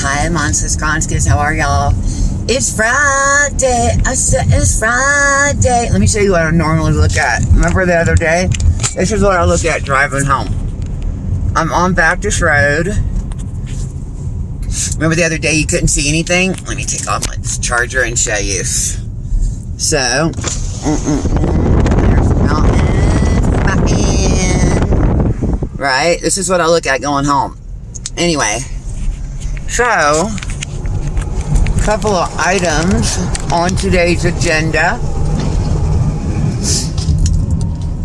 Hi, Monsters Gronskis. How are y'all? It's Friday. I said it's Friday. Let me show you what I normally look at. Remember the other day? This is what I look at driving home. I'm on Baptist Road. Remember the other day you couldn't see anything? Let me take off my charger and show you. So, there's the mountain. Right? This is what I look at going home. Anyway, so, a couple of items on today's agenda.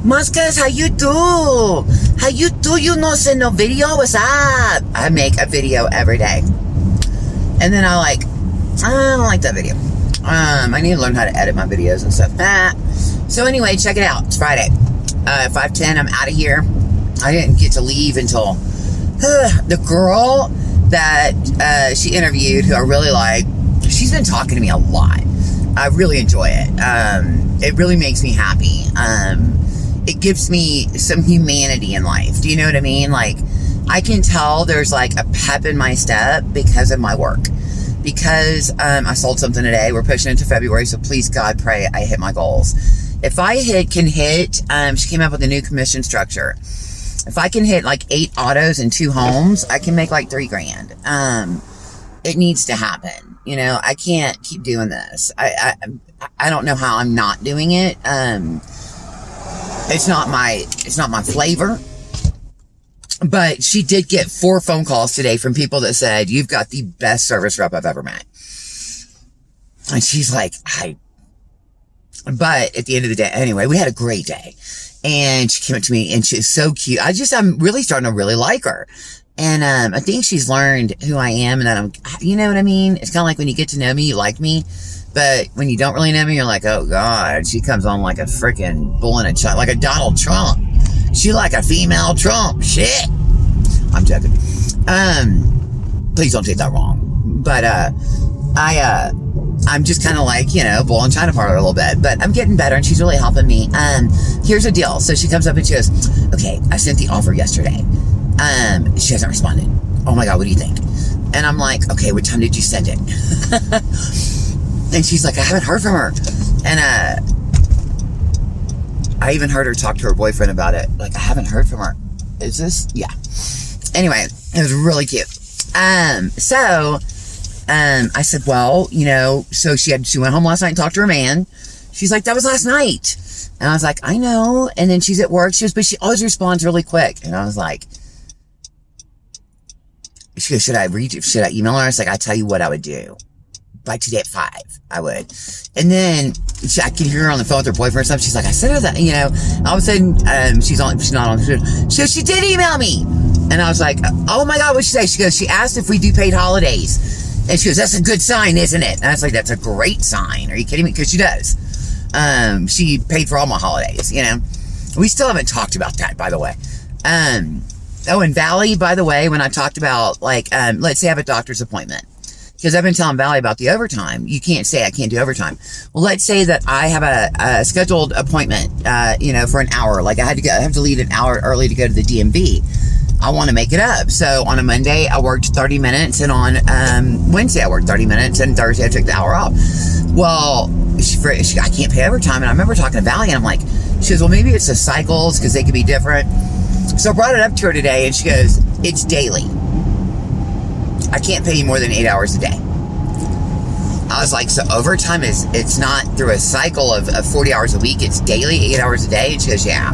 Muskas, how you do? How you do? You no send no video? What's up? I make a video every day. And then I don't like that video. I need to learn how to edit my videos and stuff. So anyway, check it out. It's Friday. 5:10, I'm out of here. I didn't get to leave until the girl that she interviewed, who I really like, she's been talking to me a lot. I really enjoy it. It really makes me happy. It gives me some humanity in life. Do you know what I mean? Like, I can tell there's like a pep in my step because of my work. Because I sold something today. We're pushing into February, so please God, pray I hit my goals. If I can hit, she came up with a new commission structure. If I can hit like 8 autos and 2 homes, I can make like $3,000. It needs to happen. You know, I can't keep doing this. I don't know how I'm not doing it. It's not my flavor. But she did get 4 phone calls today from people that said, you've got the best service rep I've ever met. And she's like, but at the end of the day, anyway, we had a great day. And she came up to me and she's so cute. I'm really starting to really like her. And, I think she's learned who I am and that you know what I mean? It's kind of like when you get to know me, you like me. But when you don't really know me, you're like, oh God, she comes on like a freaking bull in a china, like a Donald Trump. She like a female Trump. Shit. I'm joking. Please don't take that wrong. But, I'm just kind of like, you know, bull in china parlor a little bit, but I'm getting better and she's really helping me. Here's the deal. So she comes up and she goes, okay, I sent the offer yesterday. She hasn't responded. Oh my God, what do you think? And I'm like, okay, what time did you send it? And she's like, I haven't heard from her. And, I even heard her talk to her boyfriend about it. Like, I haven't heard from her. Is this? Yeah. Anyway, it was really cute. I said, well, you know, so she went home last night and talked to her man. She's like, that was last night. And I was like, I know. And then she's at work. She goes, but she always responds really quick. And I was like, she goes, should I email her? I was like, I tell you what I would do. By today at 5, I would. And then I can hear her on the phone with her boyfriend or something. She's like, I sent her that, you know. All of a sudden, she's not on. So she did email me. And I was like, oh my God, what'd she say? She goes, she asked if we do paid holidays. And she goes, that's a good sign, isn't it? And I was like, that's a great sign. Are you kidding me? Because she does. She paid for all my holidays, you know. We still haven't talked about that, by the way. Oh, and Valley, by the way, when I talked about, like, let's say I have a doctor's appointment. Because I've been telling Valley about the overtime. You can't say I can't do overtime. Well, let's say that I have a scheduled appointment, you know, for an hour. Like I have to leave an hour early to go to the DMV. I want to make it up. So on a Monday, I worked 30 minutes. And on Wednesday, I worked 30 minutes. And Thursday, I took the hour off. Well, I can't pay overtime. And I remember talking to Valley, and I'm like, she goes, well, maybe it's the cycles because they could be different. So I brought it up to her today, and she goes, it's daily. I can't pay you more than 8 hours a day. I was like, so overtime it's not through a cycle of 40 hours a week, it's daily, 8 hours a day? And she goes, yeah.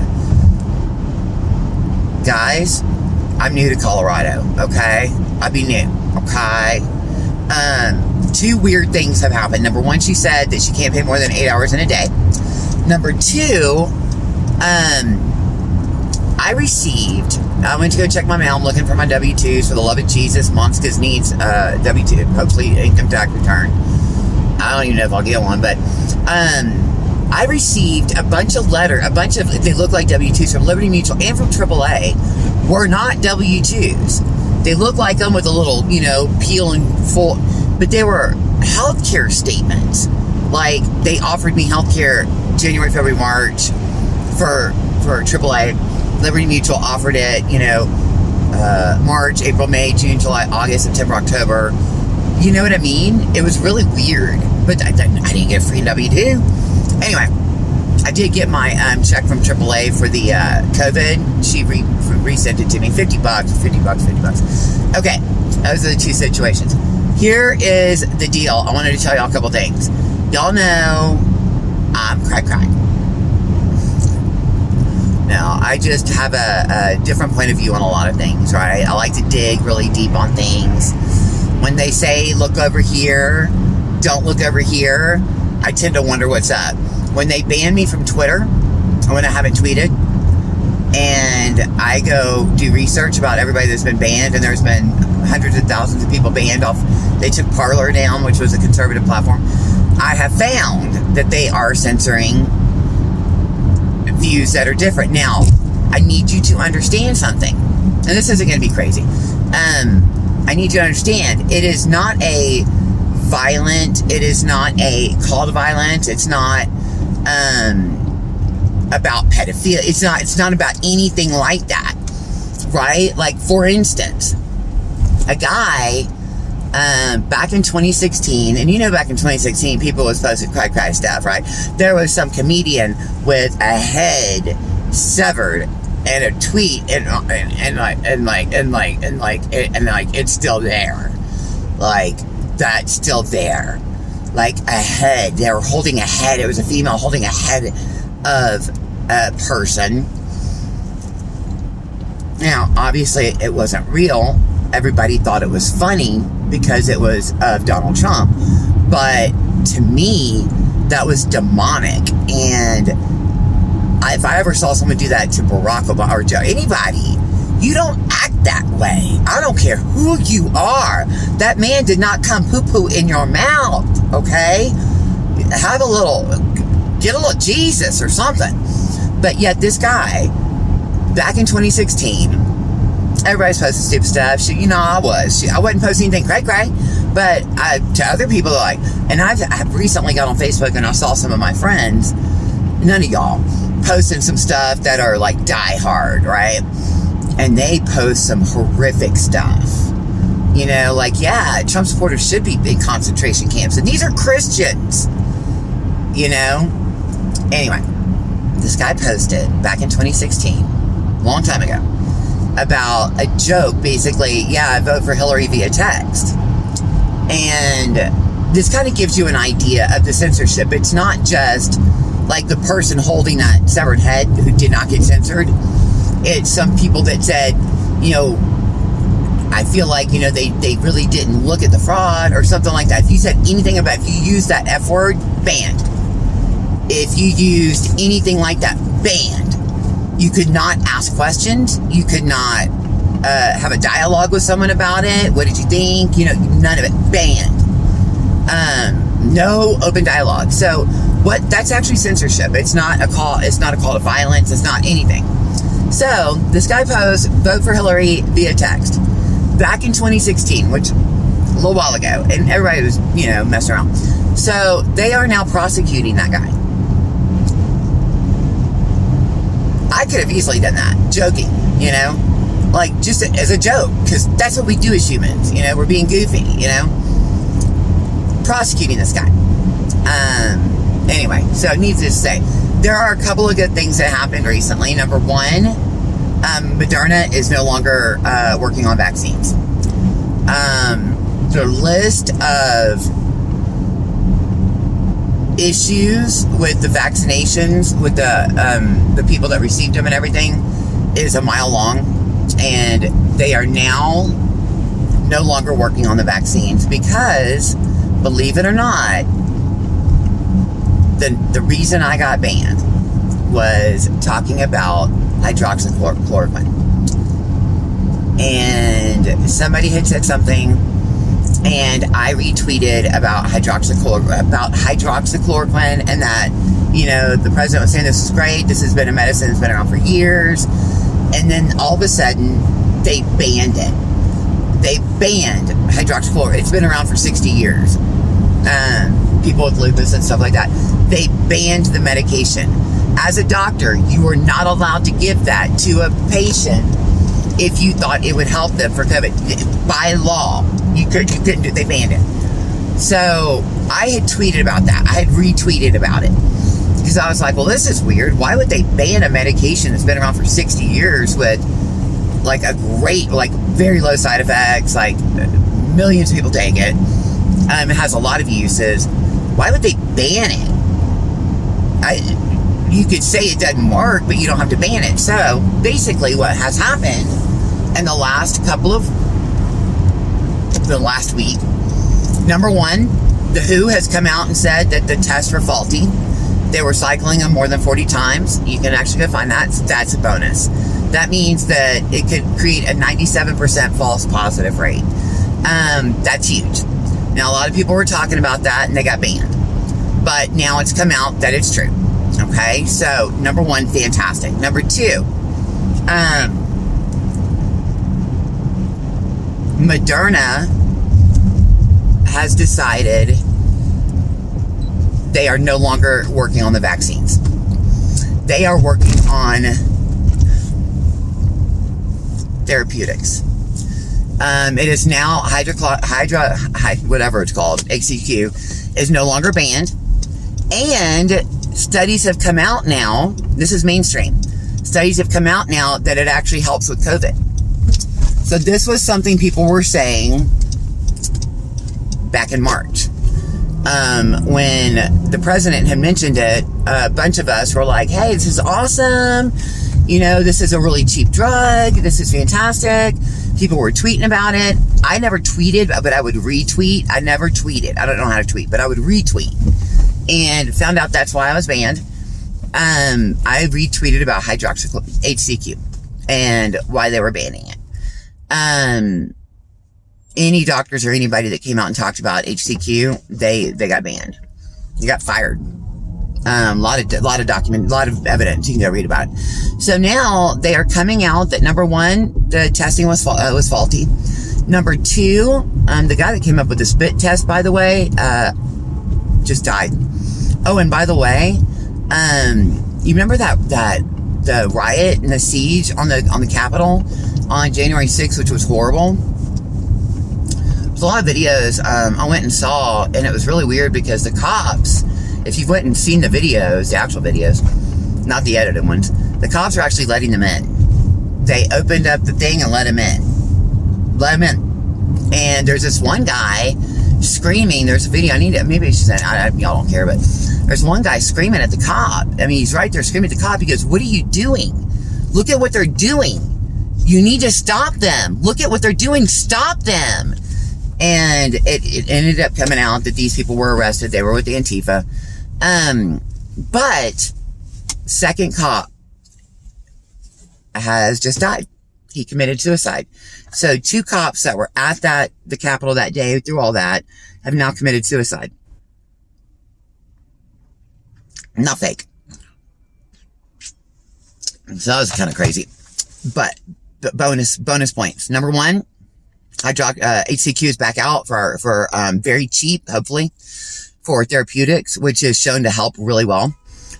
Guys, I'm new to Colorado, okay? I'd be new, okay? 2 weird things have happened. Number 1, she said that she can't pay more than 8 hours in a day. Number 2, I went to go check my mail. I'm looking for my W-2s for the love of Jesus. Monsters needs W-2, hopefully income tax return. I don't even know if I'll get one, but I received a bunch of, they look like W-2s from Liberty Mutual and from AAA, were not W-2s. They look like them with a little, you know, peel and full, but they were healthcare statements. Like, they offered me healthcare January, February, March for AAA. Liberty Mutual offered it, you know, March, April, May, June, July, August, September, October. You know what I mean? It was really weird. But I didn't get a free W-2. Anyway, I did get my check from AAA for the COVID. She resent it to me. $50, $50. Okay, those are the two situations. Here is the deal. I wanted to tell y'all a couple things. Y'all know I'm cry. Now, I just have a different point of view on a lot of things, right? I like to dig really deep on things. When they say, look over here, don't look over here, I tend to wonder what's up. When they ban me from Twitter, when I haven't tweeted, and I go do research about everybody that's been banned, and there's been hundreds of thousands of people banned off. They took Parler down, which was a conservative platform. I have found that they are censoring views that are different. Now, I need you to understand something, and this isn't going to be crazy. I need you to understand, it is not a violent, it is not a call to violence, it's not about pedophilia, it's not about anything like that, right? Like, for instance, a guy back in 2016, and back in 2016, people was posting cry stuff, right? There was some comedian with a head severed and a tweet, and it's still there, like that's still there, like a head. They were holding a head. It was a female holding a head of a person. Now, obviously, it wasn't real. Everybody thought it was funny because it was of Donald Trump. But to me, that was demonic. And if I ever saw someone do that to Barack Obama or anybody, you don't act that way. I don't care who you are. That man did not come poo-poo in your mouth, okay? Get a little Jesus or something. But yet this guy, back in 2016, everybody's posting stupid stuff. I wasn't posting anything cray, but to other people, like, and I've recently got on Facebook and I saw some of my friends, none of y'all, posting some stuff that are like die hard, right? And they post some horrific stuff. Trump supporters should be in concentration camps, and these are Christians, Anyway, this guy posted back in 2016, long time ago, about a joke, basically, I vote for Hillary via text. And this kind of gives you an idea of the censorship. It's not just like the person holding that severed head who did not get censored. It's some people that said, I feel like, they really didn't look at the fraud or something like that. If you said anything about, if you used that F word, banned. If you used anything like that, banned. You could not ask questions. You could not have a dialogue with someone about it. What did you think? None of it. Banned. No open dialogue. So that's actually censorship. It's not a call to violence. It's not anything. So this guy posts, vote for Hillary via text. Back in 2016, which a little while ago, and everybody was, messing around. So they are now prosecuting that guy. I could have easily done that, joking, like just as a joke, because that's what we do as humans, we're being goofy, prosecuting this guy. Anyway, so needless to say, there are a couple of good things that happened recently. Number one, Moderna is no longer working on vaccines. The list of issues with the vaccinations, with the people that received them and everything, is a mile long, and they are now no longer working on the vaccines because, believe it or not, the reason I got banned was talking about hydroxychloroquine, and somebody had said something, and I retweeted about hydroxychloroquine, and that, the president was saying this is great, this has been a medicine that's been around for years, and then all of a sudden, they banned it. They banned hydroxychloroquine. It's been around for 60 years. People with lupus and stuff like that. They banned the medication. As a doctor, you are not allowed to give that to a patient if you thought it would help them for COVID. By law, you couldn't do it. They banned it. So I had tweeted about that. I had retweeted about it. Because I was like, well, this is weird. Why would they ban a medication that's been around for 60 years with like a great, like very low side effects, like millions of people take it. It has a lot of uses. Why would they ban it? You could say it doesn't work, but you don't have to ban it. So basically what has happened in the last week, number one, the WHO has come out and said that the tests were faulty. They were cycling them more than 40 times. You can actually go find that. That's a bonus. That means that it could create a 97% false positive rate. That's huge. Now, a lot of people were talking about that and they got banned. But now it's come out that it's true. Okay, so number one, fantastic. Number two, Moderna has decided they are no longer working on the vaccines. They are working on therapeutics. It is now whatever it's called, HCQ, is no longer banned. And studies have come out now, this is mainstream, studies have come out now that it actually helps with COVID. So this was something people were saying back in March. When the president had mentioned it, a bunch of us were like, hey, this is awesome. You know, this is a really cheap drug. This is fantastic. People were tweeting about it. I never tweeted, but I would retweet. I never tweeted. I don't know how to tweet, but I would retweet. And found out that's why I was banned. I retweeted about HCQ and why they were banning it. Any doctors or anybody that came out and talked about HCQ, they got banned. They got fired. A lot of evidence. You can go read about it. So now they are coming out that number one, the testing was faulty. Number two, the guy that came up with the spit test, by the way, just died. Oh, and by the way, you remember the riot and the siege on the Capitol on January 6th, which was horrible? There's a lot of videos I went and saw, and it was really weird because the cops, if you went and seen the videos, the actual videos, not the edited ones, the cops are actually letting them in. They opened up the thing and let them in. And there's this one guy screaming. There's a video. Maybe she said, y'all don't care, but there's one guy screaming at the cop. I mean, he's right there screaming at the cop. He goes, what are you doing? Look at what they're doing. You need to stop them. Look at what they're doing. Stop them. And it ended up coming out that these people were arrested. They were with Antifa. But second cop has just died. He committed suicide. So 2 cops that were at the Capitol that day through all that have now committed suicide. Not fake. So that was kind of crazy. But bonus points. Number one, HCQ is back out for very cheap, hopefully, for therapeutics, which is shown to help really well.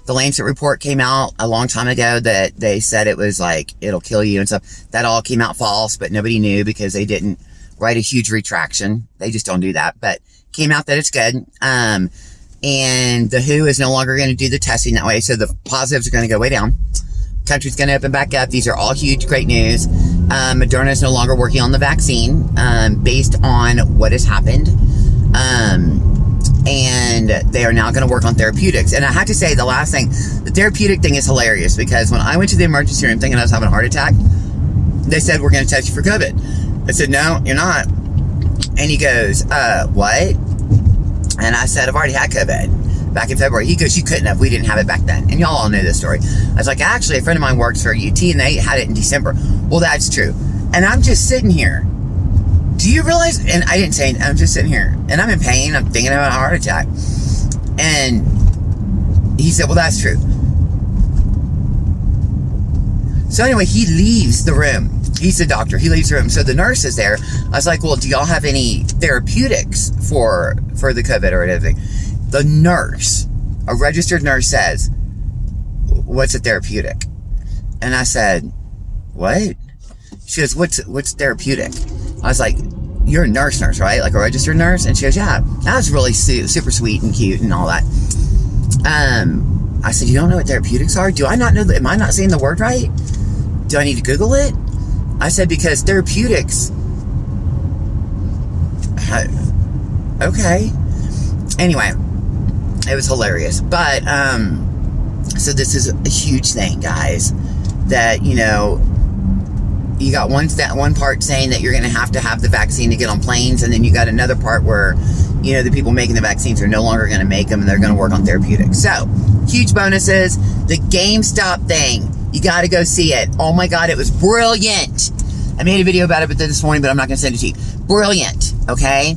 The Lancet report came out a long time ago that they said it was like, it'll kill you and stuff. That all came out false, but nobody knew because they didn't write a huge retraction. They just don't do that, but came out that it's good. And the WHO is no longer going to do the testing that way. So the positives are going to go way down. Country's going to open back up. These are all huge, great news. Moderna is no longer working on the vaccine, based on what has happened. And they are now going to work on therapeutics. And I have to say, the last thing, the therapeutic thing is hilarious because when I went to the emergency room thinking I was having a heart attack, they said, we're going to test you for COVID. I said, no, you're not. And he goes, what? And I said, I've already had COVID back in February. He goes, you couldn't have. We didn't have it back then. And y'all all know this story. I was like, actually, a friend of mine works for UT and they had it in December. Well, that's true. And I'm just sitting here. Do you realize? And I didn't say, I'm just sitting here and I'm in pain. I'm thinking about a heart attack. And he said, well, that's true. So anyway, he leaves the room. He's the doctor. He leaves the room. So the nurse is there. I was like, well, do y'all have any therapeutics for the COVID or anything? The nurse, a registered nurse, says, what's a therapeutic? And I said, what? She goes, what's therapeutic? I was like, you're a nurse, right? Like a registered nurse? And she goes, yeah. That was really super sweet and cute and all that. I said, you don't know what therapeutics are? Do I not know? Am I not saying the word right? Do I need to Google it? I said, because therapeutics. Okay. Anyway, it was hilarious. But, so this is a huge thing, guys, that, you know, you got one part saying that you're going to have the vaccine to get on planes, and then you got another part where, you know, the people making the vaccines are no longer going to make them, and they're going to work on therapeutics. So, huge bonuses. The GameStop thing, you got to go see it. Oh my God, it was brilliant. I made a video about it this morning, but I'm not going to send it to you. Brilliant, okay?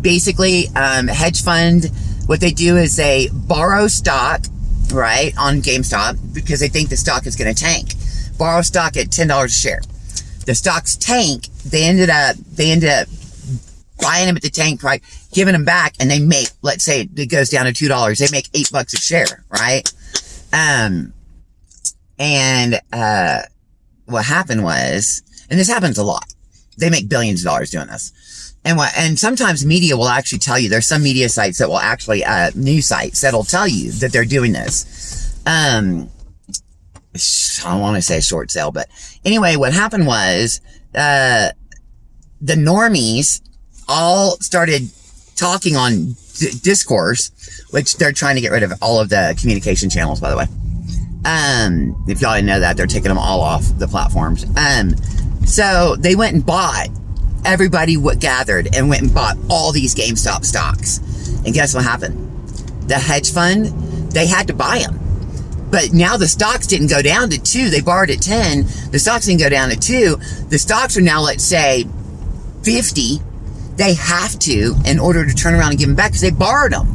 Basically, hedge fund, what they do is they borrow stock, right, on GameStop because they think the stock is going to tank. Borrow stock at $10 a share. The stocks tank. They ended up buying them at the tank price, giving them back, and they make, let's say it goes down to $2. They make $8 a share, right? What happened was, and this happens a lot, they make billions of dollars doing this. And sometimes media will actually tell you, there's some media sites that will actually, news sites that'll tell you that they're doing this. I don't want to say short sale, but anyway, what happened was, the normies all started talking on discourse, which they're trying to get rid of all of the communication channels, by the way. If y'all didn't know that, they're taking them all off the platforms. So they went and bought, everybody gathered and went and bought all these GameStop stocks. And guess what happened? The hedge fund, they had to buy them. But now the stocks didn't go down to 2. They borrowed at 10. The stocks didn't go down to 2. The stocks are now, let's say, 50. They have to, in order to turn around and give them back, because they borrowed them.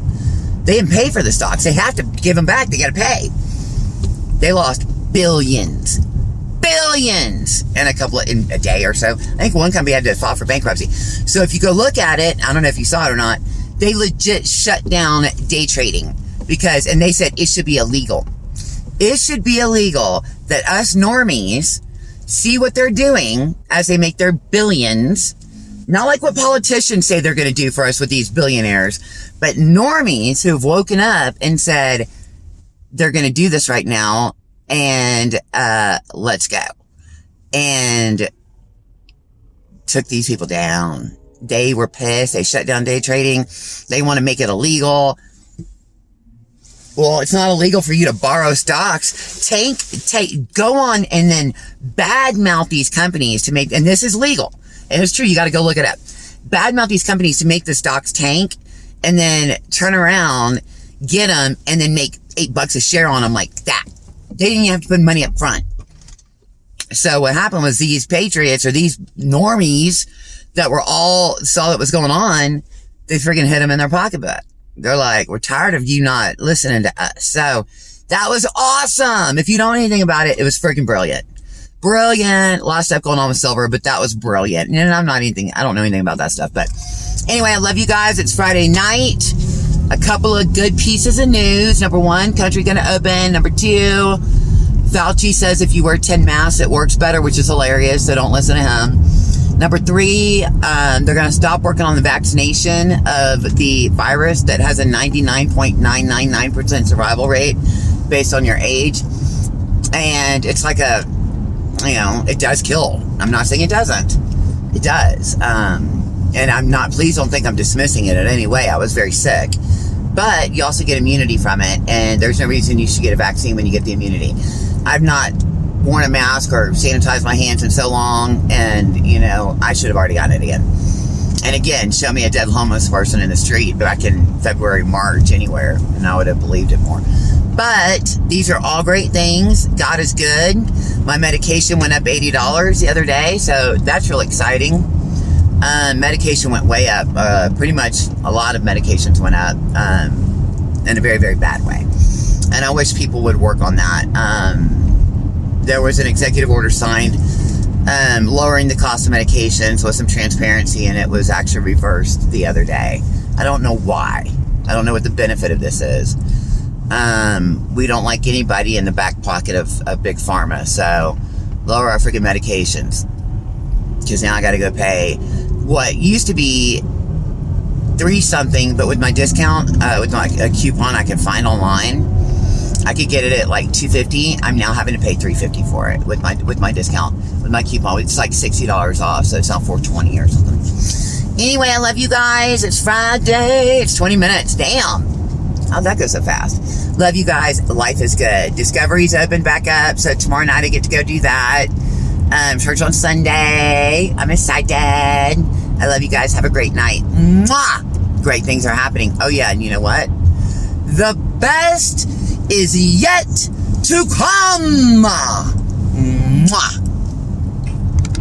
They didn't pay for the stocks. They have to give them back. They got to pay. They lost billions in a day or so. I think one company had to file for bankruptcy. So if you go look at it, I don't know if you saw it or not, they legit shut down day trading and they said it should be illegal. It should be illegal that us normies see what they're doing as they make their billions. Not like what politicians say they're going to do for us with these billionaires, but normies who've woken up and said they're going to do this right now, and let's go. And took these people down. They were pissed. They shut down day trading. They want to make it illegal. Well, it's not illegal for you to borrow stocks. Go on and then badmouth these companies to make, and this is legal. And it's true, you got to go look it up. Badmouth these companies to make the stocks tank, and then turn around, get them, and then make $8 a share on them like that. They didn't even have to put money up front. So what happened was these patriots, or these normies that were all saw what was going on, they freaking hit them in their pocketbook. They're like, we're tired of you not listening to us. So that was awesome. If you don't know anything about it, it was freaking brilliant. Brilliant. A lot of stuff going on with silver, but that was brilliant. And I don't know anything about that stuff. But anyway, I love you guys. It's Friday night. A couple of good pieces of news. Number 1, country going to open. Number 2, Fauci says if you wear 10 masks, it works better, which is hilarious. So don't listen to him. Number 3, they're going to stop working on the vaccination of the virus that has a 99.999% survival rate based on your age. And it's like it does kill. I'm not saying it doesn't. It does. And please don't think I'm dismissing it in any way. I was very sick. But you also get immunity from it. And there's no reason you should get a vaccine when you get the immunity. I've not worn a mask or sanitized my hands in so long, and I should have already gotten it again. And again, show me a dead homeless person in the street back in February, March, anywhere, and I would have believed it more. But these are all great things. God is good. My medication went up $80 the other day, so that's really exciting. Medication went way up. Pretty much a lot of medications went up in a very, very bad way. And I wish people would work on that. There was an executive order signed lowering the cost of medications with some transparency, and it was actually reversed the other day. I don't know why. I don't know what the benefit of this is. We don't like anybody in the back pocket of Big Pharma, so lower our freaking medications. because now I got to go pay what used to be $3 something, but with my discount, with my a coupon I can find online, I could get it at like $250. I'm now having to pay $350 for it with my discount, with my coupon. It's like $60 off, so it's not $420 or something. Anyway, I love you guys. It's Friday. It's 20 minutes. Damn. How'd that go so fast? Love you guys. Life is good. Discovery's open back up, so tomorrow night I get to go do that. Church on Sunday. I'm excited. I love you guys. Have a great night. Mwah! Great things are happening. Oh yeah, and you know what? The best is yet to come. Mwah!